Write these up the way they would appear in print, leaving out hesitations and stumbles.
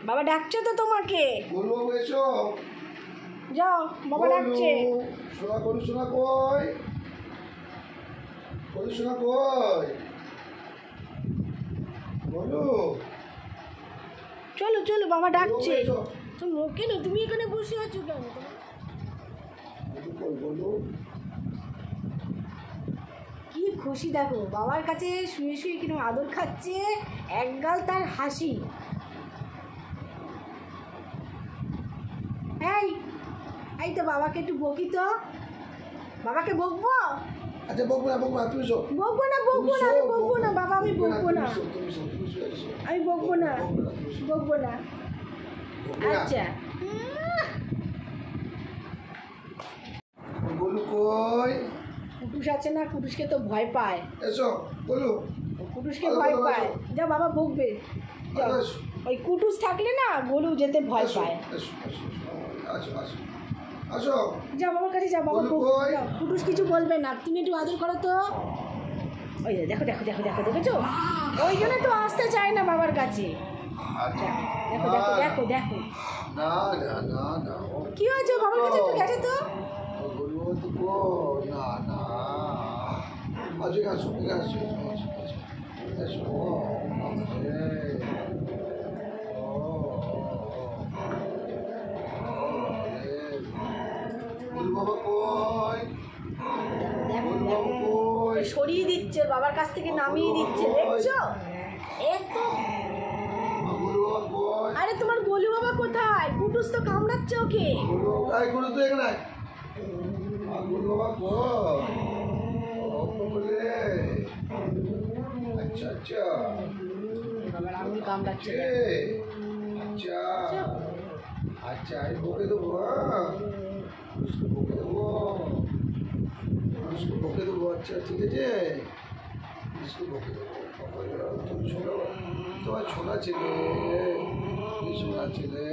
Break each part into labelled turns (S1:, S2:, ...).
S1: বাবা ডাকছে তো তোমাকে।
S2: বাবু এসো,
S1: যাও, বাবা ডাকছে।
S2: সোনা গরু সোনা কই, গরু সোনা কই, বলো।
S1: চলো চলো, বাবা ডাকছে। কেন তুমি এখানে বসে আছো কেন? কি খুশি দেখো, বাবার কাছে শুয়ে শুয়ে কিনা আদর খাচ্ছে, একগাল তার হাসি। এই এই তো বাবাকে একটু বকি তো, বাবাকে বকবো।
S2: আচ্ছা বকবো না, বকবো না, তুমি শো।
S1: বকবো না, বকবো না, আমি বকবো না বাবা, আমি বকবো না, আমি বকবো না, বকবো না। আচ্ছা
S2: বলু কই,
S1: কুটুস আছে না, কুটুসকে তো ভয় পায়।
S2: এসো বলু,
S1: কুটুসকে ভয় পায়। যা বাবা বকবে, যাও। ওই কুটুস থাকলে না গরু যেতে ভয় পায়।
S2: আসো,
S1: যা বাবার কাছে, যা বাবা যাও। কুটুস কিছু বলবে না, তুমি একটু আদর করো তো। ওই দেখো দেখো দেখো দেখো, দেখেছো? ওই জন্য তো আসতে চায় না বাবার কাছে। দেখো দেখো দেখো দেখো,
S2: না না না না,
S1: কি হয়েছে? বাবার কাছে একটু গেছে তো।
S2: না না, আজ আসো, আসো আসো। বাবা কই,
S1: সরিয়ে দিচ্ছে, বাবার কাছ থেকে নামিয়ে দিচ্ছে, দেখছো? আরে তোমার গোলু বাবা কোথায়? কুটুস তো কামড়াচ্ছে ওকে।
S2: আচ্ছা আচ্ছা,
S1: বাবার আঙুল কামড়াচ্ছে।
S2: আচ্ছা আচ্ছা, আমি বকে দেবো। বকে দেবো, বকে দেবো। আচ্ছা ঠিক আছে, বকে দেবো। তুমি শোনা, তোমার শোনা ছেলে, তুমি শোনা ছেলে,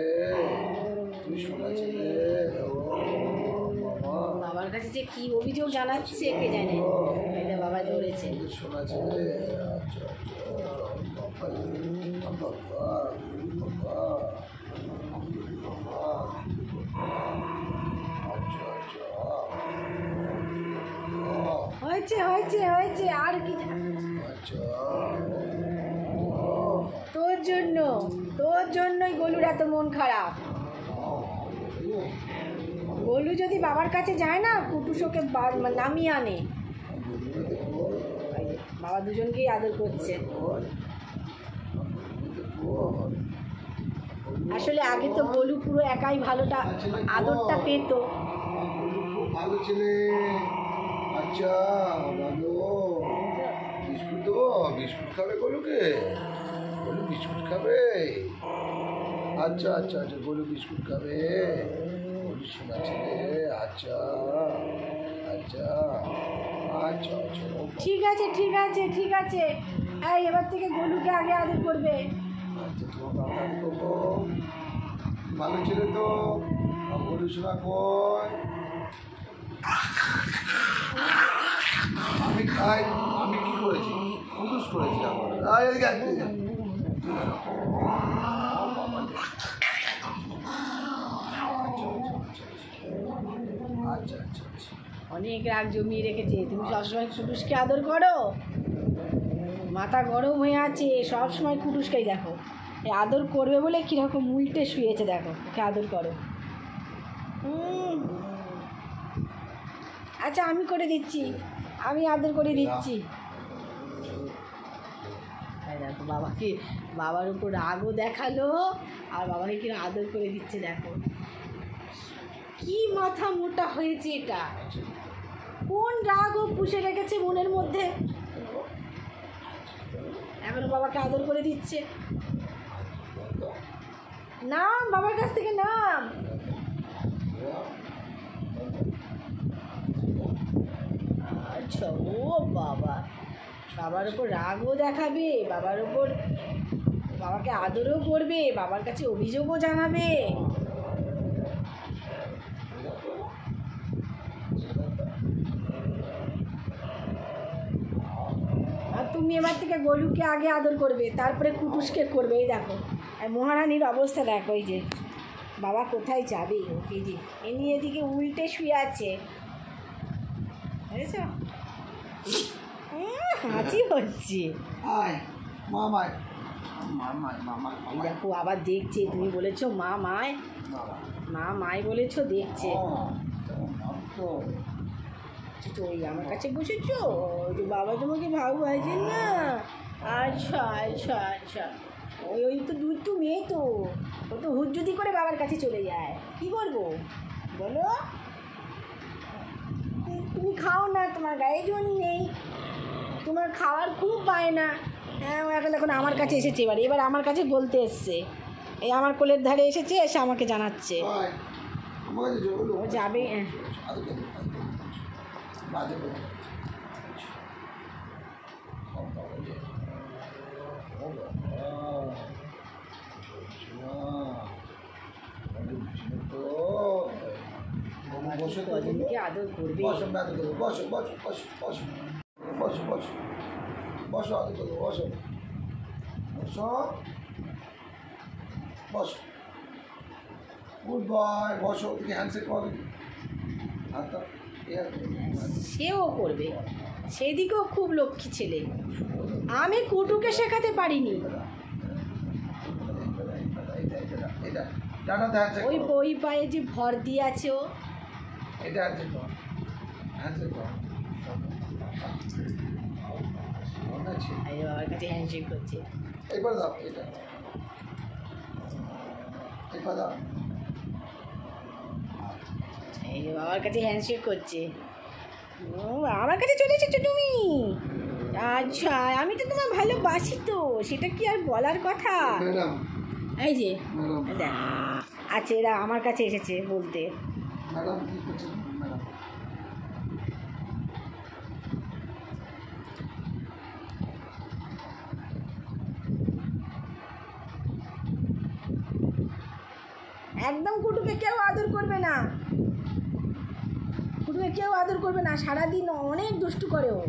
S2: তুমি শোনা ছেলে।
S1: বাবার কাছে যে কি অভিযোগ জানাচ্ছে কে জানে। বাবা ধরেছে,
S2: শোনা ছেলে। আচ্ছা
S1: হয়েছে হয়েছে হয়েছে, আর কি? তোর জন্যই গলুর এত মন খারাপ। গলু যদি বাবার কাছে যায় না, কুটুস ওকে নামিয়ে আনে। বাবা দুজনকেই আদর করছে। আসলে আগে তো গলু পুরো একাই ভালোটা আদরটা পেত।
S2: ভালো ছেলে। আচ্ছা ভালো, বিস্কুট দেবো? বিস্কুট খাবে গলুকে? গলু বিস্কুট খাবে? আচ্ছা আচ্ছা আচ্ছা, গলু বিস্কুট খাবে। গলু শোনা ছেলে। আচ্ছা আচ্ছা আচ্ছা আচ্ছা,
S1: ঠিক আছে ঠিক আছে ঠিক আছে। এই এবার থেকে গলুকে আগে আদর করবে।
S2: আচ্ছা তোমাকে আদর করবো। ভালো ছেলে তো। গলু শোনা কই? আমি খাই, আমি কি করেছি? কুটুস করেছি আমার। আচ্ছা আচ্ছা আচ্ছা,
S1: অনেক রাগ জমিয়ে রেখেছে। তুমি সবসময় কুটুসকে আদর করো, মাথা গরম হয়ে আছে সবসময় কুটুসকেই দেখো। এই আদর করবে বলে কীরকম উল্টে শুয়েছে দেখো, ওকে আদর করো। আচ্ছা আমি করে দিচ্ছি, আমি আদর করে দিচ্ছি। দেখো বাবাকে, বাবার উপর রাগও দেখালো আর বাবাকে কিনা আদর করে দিচ্ছে। দেখো কি মাথা মোটা হয়েছে এটা, কোন রাগও পুষে রেখেছে মনের মধ্যে, এখনো বাবাকে আদর করে দিচ্ছে। নাম বাবার কাছ থেকে নাম। আচ্ছা ও বাবা, বাবার উপর রাগও দেখাবে, বাবার উপর, বাবাকে আদরও করবে, বাবার কাছে অভিযোগও জানাবে। আর তুমি তুমি এবার থেকে গলুকে আগে আদর করবে, তারপরে কুটুসকে করবে। এই দেখো, আর মহারানীর অবস্থা দেখো, এই যে বাবা কোথায় যাবে, ওকে যে এমনি এদিকে উল্টে শুয়ে আছে, বুঝেছ? হাঁচি হচ্ছে।
S2: আয় মামায় মামায় মামায়
S1: এই দেখো আবার দেখছে, তুমি বলেছো মা মায়, মা মায় বলেছো, দেখছে। তো ওই আমার কাছে বসেছো, ওই যে বাবা তোমাকে ভালোবাসে না? আচ্ছা আচ্ছা আচ্ছা, ওই ওই তো দুধটু মেয়ে তো, ও তো হুজ্জুতি করে বাবার কাছে চলে যায়, কি করবো বলো? তুমি খাও না, তোমার গায়ে জোর নেই, তোমার খাওয়ার খুব বায়না। হ্যাঁ, ও এখন আমার কাছে এসেছে, এবার আমার কাছে বলতে এসছে, এই আমার কোলের ধারে এসেছে, এসে আমাকে জানাচ্ছে ও যাবে। কদিনকে আদর করবে।
S2: বসো বসো বসো বসো বসো বসো বসো বসো আদর করবো, বসো বসো বসো, গুড বয়, বসো। ওদিকে হ্যান্ডশেক করো, হাতটা
S1: সেও করবে, সেদিকেও খুব লক্ষ্মী ছেলে। আমি কুটুকে শেখাতে পারিনি।
S2: এটা ডানাতে হ্যান্ডশেক
S1: ওই
S2: করো,
S1: ওই পায়ে যে ভর দিয়ে আছে ও,
S2: এটা হ্যান্ডশেক করো, হ্যান্ডশেক করো।
S1: আরে বাবার কাছে হ্যান্ডশেক করছে।
S2: এবার দাও, এটা এবার দাও,
S1: এই যে বাবার কাছে হ্যান্ডশেক করছে। ও, আমার কাছে চলে এসেছো তুমি? আচ্ছা, আমি তো তোমার ভালোবাসি তো, সেটা কি আর বলার কথা?
S2: ম্যাডাম
S1: এই যে
S2: ম্যাডাম
S1: দেখ, আচ্ছা এরা আমার কাছে এসেছে বলতে।
S2: ম্যাডাম কি করছেন ম্যাডাম?
S1: একদম কুটুকে কেউ আদর করবে না, কুটুকে কেউ আদর করবে না, সারাদিন অনেক দুষ্টু করে ও।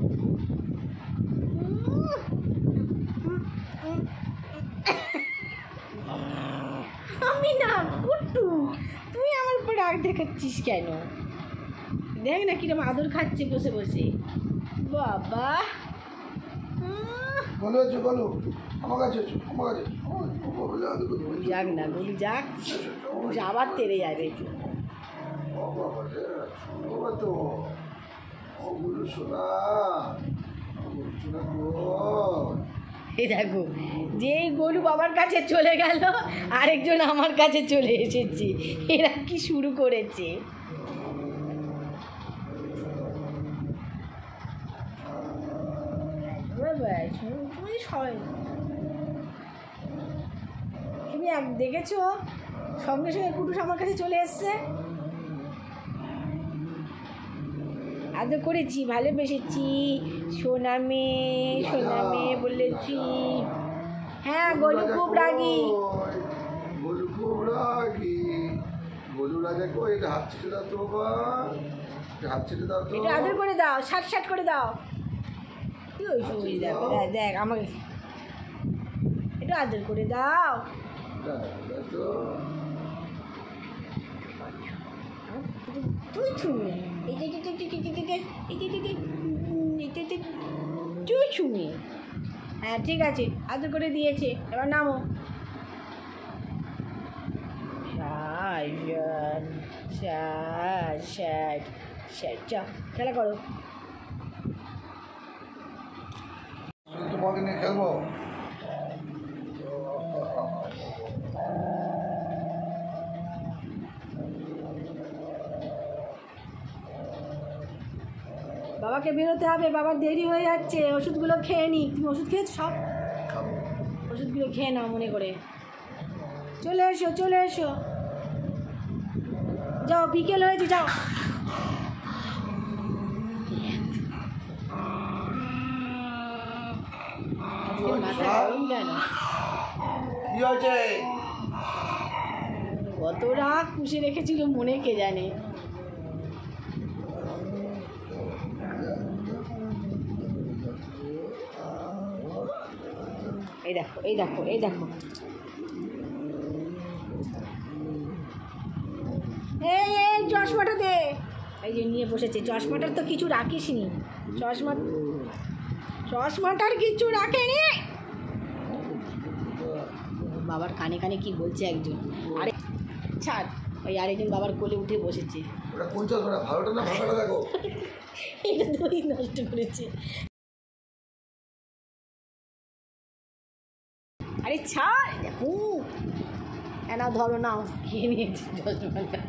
S1: আমি না কুট্টু, তুই আমার উপর রাগ দেখাচ্ছিস কেন? দেখ না কিরম আদর খাচ্ছে বসে বসে, বাবা।
S2: বলো হচ্ছে বলো, আমার কাছে এসো, আমার কাছে এসো, আমার বলে আদর করতে বলছো।
S1: যাক না গুলি যাক, আবার তেরে যাবে।
S2: ও বাবা রে, শোনো তো, ও গুরু শোনা, ও গুরু শোনা গো।
S1: এই দেখো, যেই গরু বাবার কাছে চলে গেল, আরেকজন আমার কাছে চলে এসেছে। এরা কি শুরু করেছে? তুমি সবাই তুমি দেখেছো, সঙ্গে সঙ্গে কুটুস আমার কাছে চলে এসছে। আদর করেছি, ভালোবেসেছি, সোনা মেয়ে বলেছি। হ্যাঁ, গলু খুব রাগী।
S2: গলু খুব রাগী, গলু রাজা কো, এটা হাত ছেড়ে দাও তো বাবা, হাত ছেড়ে দাও তো,
S1: এটা আদর করে দাও, সাট করে দাও। কি ওই শুনি, দেখো দেখ আমাকে, এটা আদর করে দাও।
S2: তো
S1: তুই ছুমি, তুই ছুমি। হ্যাঁ ঠিক আছে, আদর করে দিয়েছে, এবার নামো। খেলা করো।
S2: তোমাকে নিয়ে খেলবো।
S1: বাবাকে বেরোতে হবে, বাবার দেরি হয়ে যাচ্ছে, ওষুধগুলো খেয়ে নি। তুমি ওষুধ খেয়েছো সব?
S2: খাবো।
S1: ওষুধগুলো খেয়ে নাও মনে করে। চলে এসো, যাও, বিকেল হয়েছে, যাও। মাথা গরম কেন?
S2: কি হয়েছে?
S1: কত রাগ পুষে রেখেছিল মনে কে জানে। এই দেখো এই দেখো এই দেখো, এই চশমাটা দে। এই যে নিয়ে বসেছে, চশমাটার তো কিছু রাখিসনি, চশমাটার কিছু রাখেনি। বাবার কানে কানে কি বলছে একজন, আরে ছাড়, ওই আরেকজন বাবার কোলে উঠে বসেছে।
S2: ওটা কোন চশমাটা, ভালোটা না ভালোটা দেখো।
S1: এটা তুই নষ্ট করেছে। আরে ছাড়, দেখো এনা ধরো, নাও খেয়ে নিয়েছে চশমাটা।